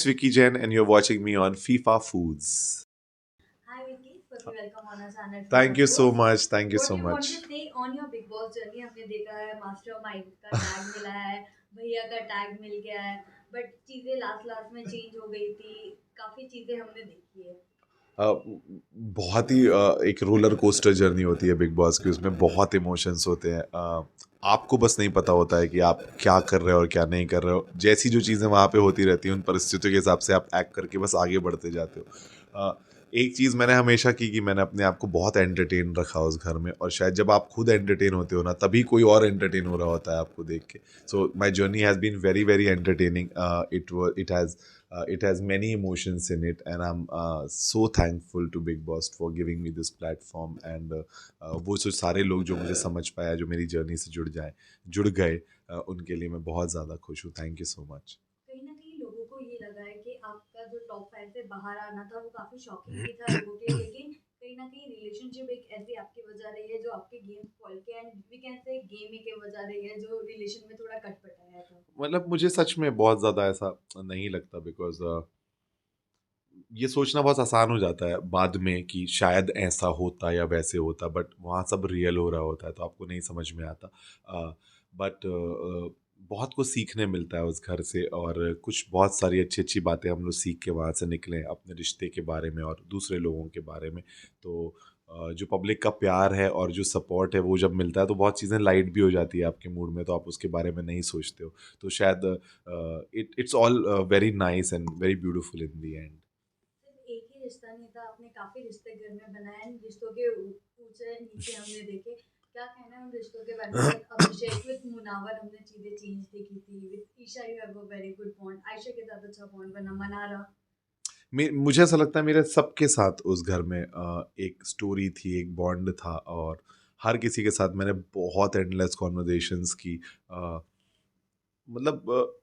it's Vicky Jain, and you're watching me on FIFA Foods. Hi Vicky, firstly welcome on our channel Thank FIFA you so Foods. much. Thank you What so do you want to much. say on your Big Boss journey? हमने देखा है master mind का tag मिला है, भैया का tag मिल गया है, बट चीजें लास्ट लास्ट में चेंज हो गई थी, काफी चीजें हमने देखी है। अ, बहुत ही एक रोलर कोस्टर जर्नी होती है बिग बॉस की। उसमें बहुत इमोशंस होते हैं। आपको बस नहीं पता होता है कि आप क्या कर रहे हो और क्या नहीं कर रहे हो। जैसी जो चीज़ें वहाँ पे होती रहती हैं, उन परिस्थितियों के हिसाब से आप एक्ट करके बस आगे बढ़ते जाते हो। एक चीज़ मैंने हमेशा की कि मैंने अपने आप को बहुत एंटरटेन रखा उस घर में, और शायद जब आप खुद एंटरटेन होते हो ना, तभी कोई और एंटरटेन हो रहा होता है आपको देख के। So my journey has been very very entertaining. It has many emotions in it, and I'm so thankful to Big Boss for giving me this platform, and वो जो सारे लोग जो मुझे समझ पाया, जो मेरी जर्नी से जुड़ गए, उनके लिए मैं बहुत ज़्यादा खुश हूँ। Thank you so much. कहीं न कहीं लोगों को ये लगा है कि आपका जो टॉप 5 से बाहर आना था वो काफ़ी शॉकिंग भी था लोगों के लिए, लेकिन कहीं न कहीं रिलेशनशिप एक ऐसी आपकी वजह रही है जो आपके गेम स्पॉइल किया, and we can say game ही की वजह रही है जो रिलेशन में थोड़ा खटपटाया था। मतलब मुझे सच में बहुत ज़्यादा ऐसा नहीं लगता, बिकॉज़ ये सोचना बहुत आसान हो जाता है बाद में कि शायद ऐसा होता या वैसे होता, बट वहाँ सब रियल हो रहा होता है तो आपको नहीं समझ में आता। बट बहुत कुछ सीखने मिलता है उस घर से, और कुछ बहुत सारी अच्छी अच्छी बातें हम लोग सीख के वहाँ से निकले अपने रिश्ते के बारे में और दूसरे लोगों के बारे में। तो जो पब्लिक का प्यार है और जो सपोर्ट है वो जब मिलता है तो बहुत चीज़ें लाइट भी हो जाती है आपके मूड में, तो आप उसके बारे में नहीं सोचते हो। तो शायद it's all very nice and very beautiful in the and. सिर्फ एक ही रिश्ता नहीं था, आपने काफ़ी रिश्ते घर में बनाए हैं, रिश्तों के ऊँचे नीचे हमने देखे। क्या कहना है उन रिश्तों के बारे में? लाइक अभिषेक विद मुनावर हमने चीज़ें चेंज देखी थी, with Isha you have a very good bond, Ayesha के साथ अच्छा बॉन्ड बना, मनारा। मुझे ऐसा लगता है मेरे सबके साथ उस घर में एक स्टोरी थी, एक बॉन्ड था, और हर किसी के साथ मैंने बहुत एंडलेस कॉन्वर्जेशंस की। मतलब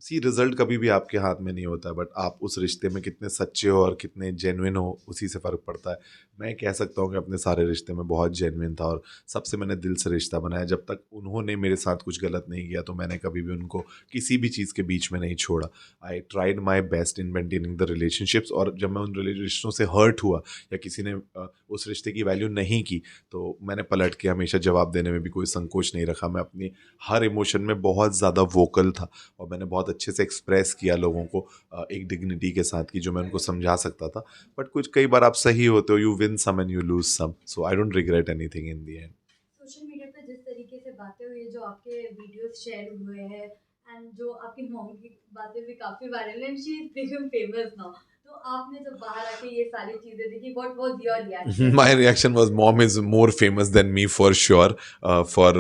सी रिजल्ट कभी भी आपके हाथ में नहीं होता, बट आप उस रिश्ते में कितने सच्चे हो और कितने जेन्युइन हो, उसी से फ़र्क पड़ता है। मैं कह सकता हूँ कि अपने सारे रिश्ते में बहुत जेन्युइन था, और सबसे मैंने दिल से रिश्ता बनाया। जब तक उन्होंने मेरे साथ कुछ गलत नहीं किया तो मैंने कभी भी उनको किसी भी चीज़ के बीच में नहीं छोड़ा। I tried my best in maintaining the relationships, और जब मैं उन रिश्तों से हर्ट हुआ या किसी ने उस रिश्ते की वैल्यू नहीं की, तो मैंने पलट के हमेशा जवाब देने में भी कोई संकोच नहीं रखा। मैं अपनी हर इमोशन में बहुत ज़्यादा वोकल था, और मैंने बहुत अच्छे से एक्सप्रेस किया लोगों को एक डिग्निटी के साथ, कि जो मैं उनको समझा सकता था। बट कुछ कई बार आप सही होते हो, you win some and you lose some, so I don't regret anything in the end. Social media पे जिस तरीके से बातें हुई है, जो आपके वीडियोस शेयर हुए हैं, एंड जो आपकी मॉम की बातें भी काफ़ी वायरल हैं, she is become famous now. तो आपने जब बाहर आके ये सारी चीज़ें देखी, what was your reaction? My reaction was, mom is more famous than me for sure. For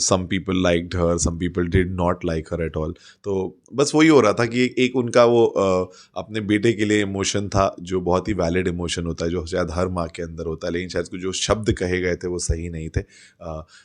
some people liked her, some people did not like her at all. तो बस वही हो रहा था कि एक उनका वो अपने बेटे के लिए इमोशन था, जो बहुत ही वैलिड इमोशन होता है, जो शायद हर माँ के अंदर होता है, लेकिन शायद कुछ जो शब्द कहे गए थे वो सही नहीं थे।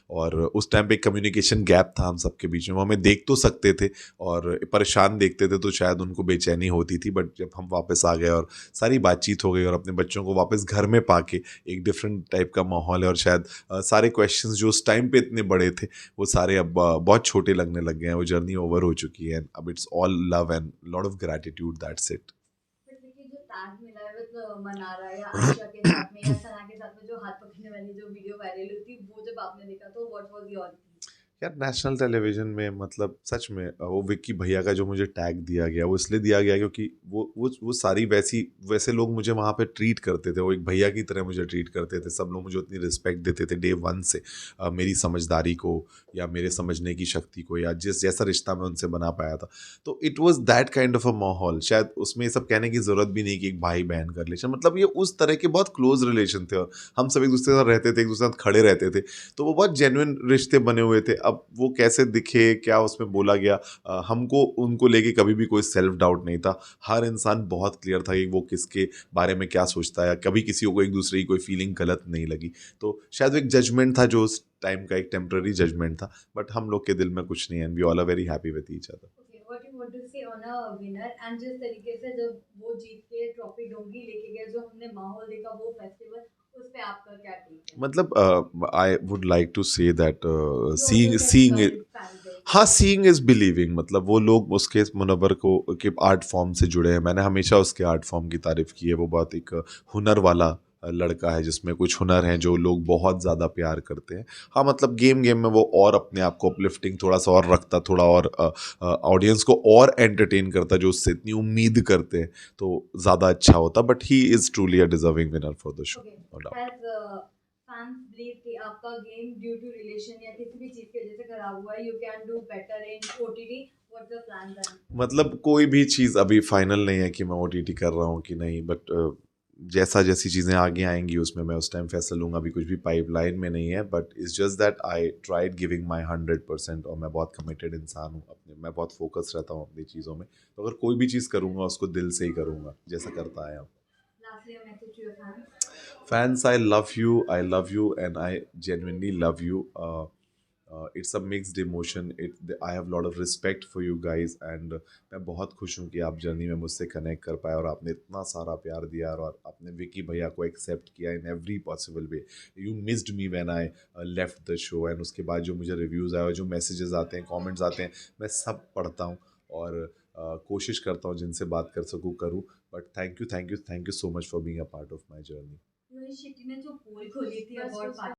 और उस टाइम पे कम्युनिकेशन गैप था हम सबके बीच में। वो हमें देख तो सकते थे और परेशान देखते थे, तो शायद उनको बेचैनी होती थी, बट जब हम वापस आ गए और सारी बातचीत हो गई और अपने बच्चों को वापस घर में पाके एक डिफरेंट टाइप का माहौल है, और शायद सारे क्वेश्चंस जो उस टाइम पे इतने बड़े थे वो सारे अब बहुत छोटे लगने लग गए हैं। वो जर्नी ओवर हो चुकी है, अब it's all love and lot of gratitude, that's it. But देखिए जो टैग मिला है विद मनारा या आयशा के साथ में या सना के साथ में, जो हाथ पकड़ने वाली जो वीडियो वायरल हुई थी, वो जब आपने देखा तो व्हाट वाज़ योर फीलिंग? यार नेशनल टेलीविज़न में, मतलब सच में वो विक्की भैया का जो मुझे टैग दिया गया, वो इसलिए दिया गया क्योंकि वो सारी वैसे लोग मुझे वहाँ पे ट्रीट करते थे। वो एक भैया की तरह मुझे ट्रीट करते थे। सब लोग मुझे उतनी रिस्पेक्ट देते थे डे वन से, मेरी समझदारी को या मेरे समझने की शक्ति को, या जिस जैसा रिश्ता मैं उनसे बना पाया था। तो it was that kind of a माहौल। शायद उसमें ये सब कहने की ज़रूरत भी नहीं कि एक भाई-बहन का रिलेशन, मतलब ये उस तरह के बहुत क्लोज़ रिलेशन थे, और हम सब एक-दूसरे के साथ रहते थे, एक-दूसरे के साथ खड़े रहते थे। तो वो बहुत जेन्युइन रिश्ते बने हुए थे। अब वो कैसे दिखे, क्या उसमें बोला गया, हमको उनको लेके कभी भी कोई सेल्फ डाउट नहीं था। हर इंसान बहुत क्लियर था कि वो किसके बारे में क्या सोचता है। कभी किसी को एक दूसरे की कोई फीलिंग गलत नहीं लगी। तो शायद वो एक जजमेंट था, जो उस टाइम का एक टेम्पररी जजमेंट था, बट हम लोग के दिल में कुछ नहीं है, and we all are very happy with each other. Okay, what you want to say on a winner, and जिस तरीके से जब वो जीत के ट्रॉफी डोंगी लेके गए, जो हमने माहौल देखा वो फेस्टिवल, उस पे आपका क्या टेक है? मतलब I would like to say that You also kept seeing it, fans there. हाँ, सीइंग इज़ बिलीविंग, मतलब वो लोग उसके मुनव्वर को के आर्ट फॉर्म से जुड़े हैं। मैंने हमेशा उसके आर्ट फॉर्म की तारीफ़ की है। वो बहुत एक हुनर वाला लड़का है, जिसमें कुछ हुनर हैं जो लोग बहुत ज़्यादा प्यार करते हैं। हाँ, मतलब गेम में वो और अपने आप को अपलिफ्टिंग थोड़ा-सा और रखता, थोड़ा और ऑडियंस को और एंटरटेन करता, जो उससे इतनी उम्मीद करते हैं, तो ज़्यादा अच्छा होता। But he is truly a deserving winner for the show, okay, no doubt. As fans believe कि आपका गेम ड्यू टू रिलेशन या किसी भी चीज़ की वजह से खराब हुआ है, you can do better in OTT, what's the plan then? मतलब कोई भी चीज़ अभी फाइनल नहीं है कि मैं ओटीटी कर रहा हूँ कि नहीं, बट जैसी चीज़ें आगे आएंगी उसमें मैं उस टाइम फैसला लूँगा। अभी कुछ भी पाइपलाइन में नहीं है, but it's just that I tried giving my 100%, और मैं बहुत कमिटेड इंसान हूँ अपने, मैं बहुत फोकस रहता हूँ अपनी चीज़ों में। तो अगर कोई भी चीज़ करूँगा उसको दिल से ही करूँगा, जैसा करता आया हूँ। Lastly, a message to your fans. Fans, I love you, and I genuinely love you. It's a mixed emotion. I have a lot of respect for you guys, and मैं बहुत खुश हूँ कि आप जर्नी में मुझसे कनेक्ट कर पाए और आपने इतना सारा प्यार दिया, और आपने विकी भैया को एक्सेप्ट किया in every possible way. You missed me when I left the show, and उसके बाद जो मुझे रिव्यूज़ आए और जो मैसेजेस आते हैं, कमेंट्स आते हैं, मैं सब पढ़ता हूँ, और कोशिश करता हूँ जिनसे बात कर सकूँ करूँ। But thank you so much for being a part of my journey. Rohit Shetty ने जो पोल खोली थी अबाउट